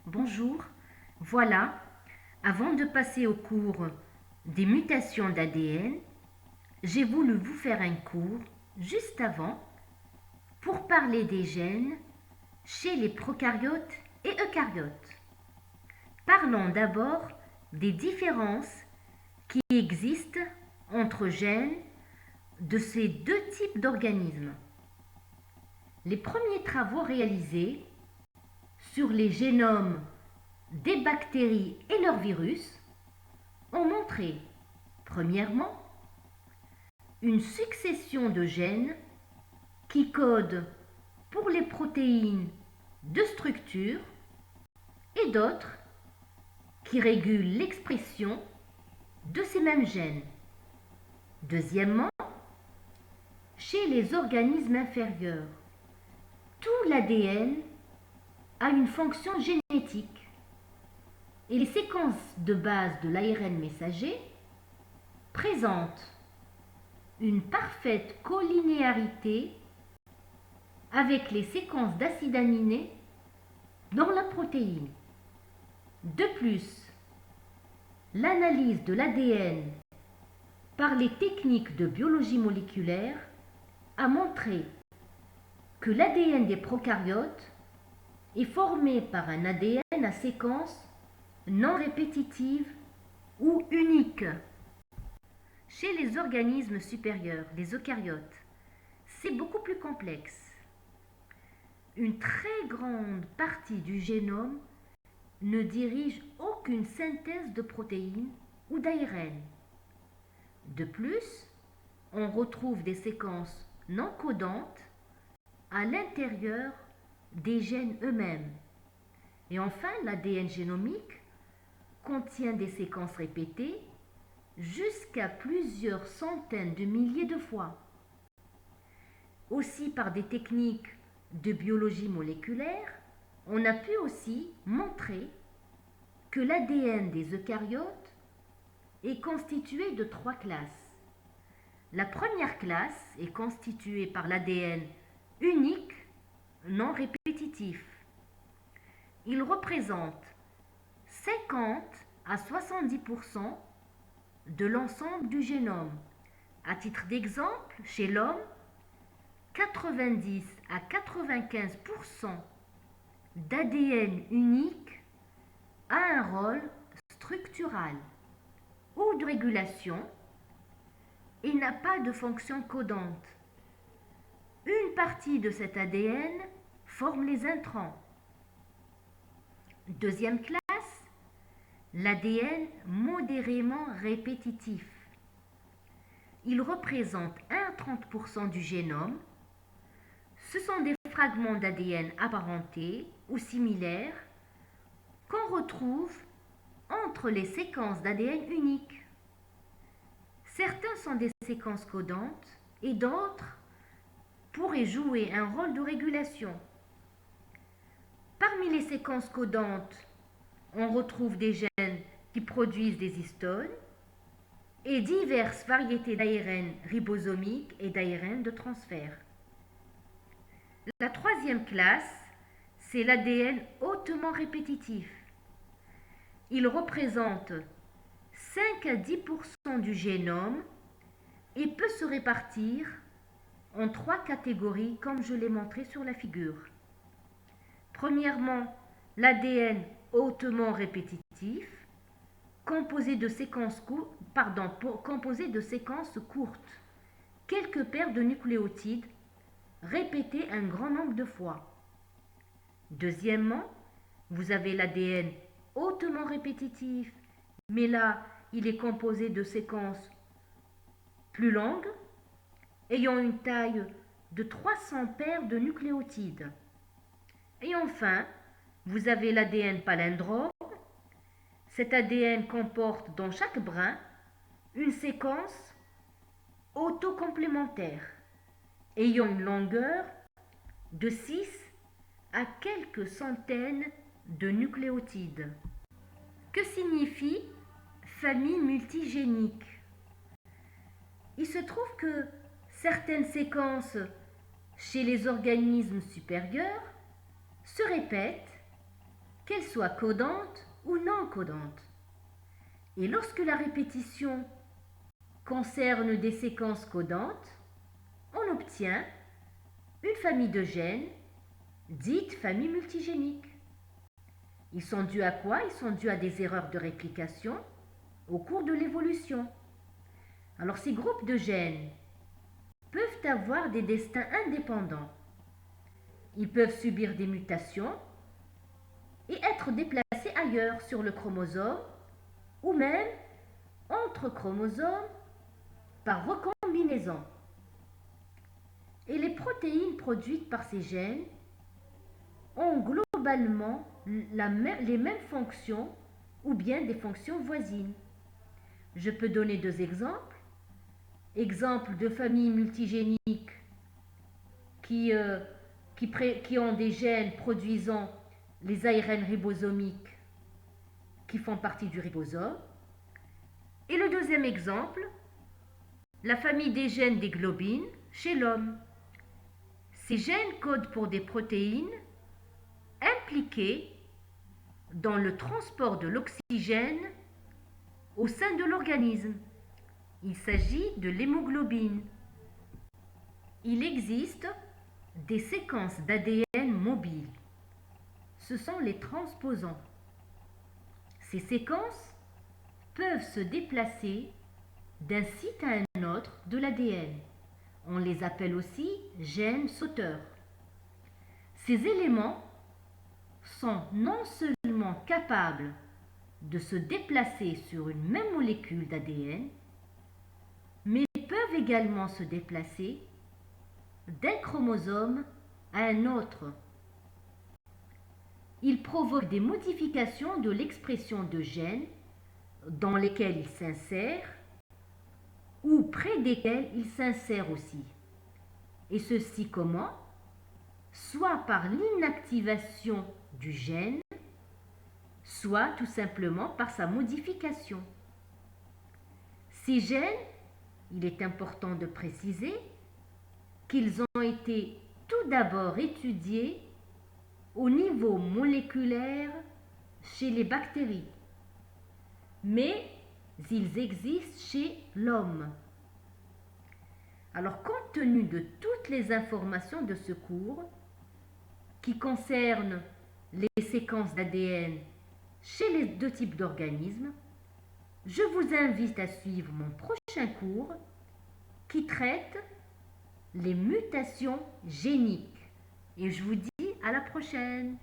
Bonjour. Voilà, avant de passer au cours des mutations d'ADN, j'ai voulu vous faire un cours juste avant pour parler des gènes chez les prokaryotes et eucaryotes. Parlons d'abord des différences qui existent entre gènes de ces deux types d'organismes. Les premiers travaux réalisés sur les génomes des bactéries et leurs virus ont montré, premièrement, une succession de gènes qui codent pour les protéines de structure et d'autres qui régulent l'expression de ces mêmes gènes. Deuxièmement, chez les organismes inférieurs, tout l'ADN a une fonction génétique et les séquences de base de l'ARN messager présentent une parfaite collinéarité avec les séquences d'acides aminés dans la protéine. De plus, l'analyse de l'ADN par les techniques de biologie moléculaire a montré que l'ADN des prokaryotes est formé par un ADN à séquence non répétitive ou unique. Chez les organismes supérieurs, les eucaryotes, c'est beaucoup plus complexe. Une très grande partie du génome ne dirige aucune synthèse de protéines ou d'ARN. De plus, on retrouve des séquences non codantes à l'intérieur des gènes eux-mêmes. Et enfin, l'ADN génomique contient des séquences répétées jusqu'à plusieurs centaines de milliers de fois. Aussi, par des techniques de biologie moléculaire, on a pu aussi montrer que l'ADN des eucaryotes est constitué de trois classes. La première classe est constituée par l'ADN unique, non répétitif. Il représente 50 à 70% de l'ensemble du génome. À titre d'exemple, chez l'homme, 90 à 95% d'ADN unique a un rôle structural ou de régulation et n'a pas de fonction codante. Une partie de cet ADN forme les introns. Deuxième classe, l'ADN modérément répétitif. Il représente 1 à 30% du génome. Ce sont des fragments d'ADN apparentés ou similaires qu'on retrouve entre les séquences d'ADN uniques. Certains sont des séquences codantes et d'autres pourraient jouer un rôle de régulation. Parmi les séquences codantes, on retrouve des gènes qui produisent des histones et diverses variétés d'ARN ribosomiques et d'ARN de transfert. La troisième classe, c'est l'ADN hautement répétitif. Il représente 5 à 10% du génome et peut se répartir en trois catégories comme je l'ai montré sur la figure. Premièrement, l'ADN hautement répétitif, composé de séquences courtes, quelques paires de nucléotides répétées un grand nombre de fois. Deuxièmement, vous avez l'ADN hautement répétitif, mais là, il est composé de séquences plus longues, ayant une taille de 300 paires de nucléotides. Et enfin, vous avez l'ADN palindrome. Cet ADN comporte dans chaque brin une séquence autocomplémentaire, ayant une longueur de 6 à quelques centaines de nucléotides. Que signifie famille multigénique? Il se trouve que certaines séquences chez les organismes supérieurs se répètent qu'elle soit codante ou non codante. Et lorsque la répétition concerne des séquences codantes, on obtient une famille de gènes dite famille multigénique. Ils sont dus à quoi? Ils sont dus à des erreurs de réplication au cours de l'évolution. Alors ces groupes de gènes peuvent avoir des destins indépendants. Ils peuvent subir des mutations et être déplacés ailleurs sur le chromosome ou même entre chromosomes par recombinaison. Et les protéines produites par ces gènes ont globalement les mêmes fonctions ou bien des fonctions voisines. Je peux donner deux exemples. Exemple de familles multigéniques qui ont des gènes produisant les ARN ribosomiques qui font partie du ribosome. Et le deuxième exemple, la famille des gènes des globines chez l'homme. Ces gènes codent pour des protéines impliquées dans le transport de l'oxygène au sein de l'organisme. Il s'agit de l'hémoglobine. Il existe des séquences d'ADN mobiles. Ce sont les transposons. Ces séquences peuvent se déplacer d'un site à un autre de l'ADN. On les appelle aussi gènes sauteurs. Ces éléments sont non seulement capables de se déplacer sur une même molécule d'ADN, mais peuvent également se déplacer d'un chromosome à un autre. Ils provoquent des modifications de l'expression de gènes dans lesquels ils s'insèrent ou près desquels ils s'insèrent aussi. Et ceci comment? Soit par l'inactivation du gène, soit tout simplement par sa modification. Ces gènes, il est important de préciser qu'ils ont été tout d'abord étudiés au niveau moléculaire chez les bactéries, mais ils existent chez l'homme. Alors, compte tenu de toutes les informations de ce cours qui concernent les séquences d'ADN chez les deux types d'organismes, je vous invite à suivre mon prochain cours qui traite les mutations géniques. Et je vous dis à la prochaine.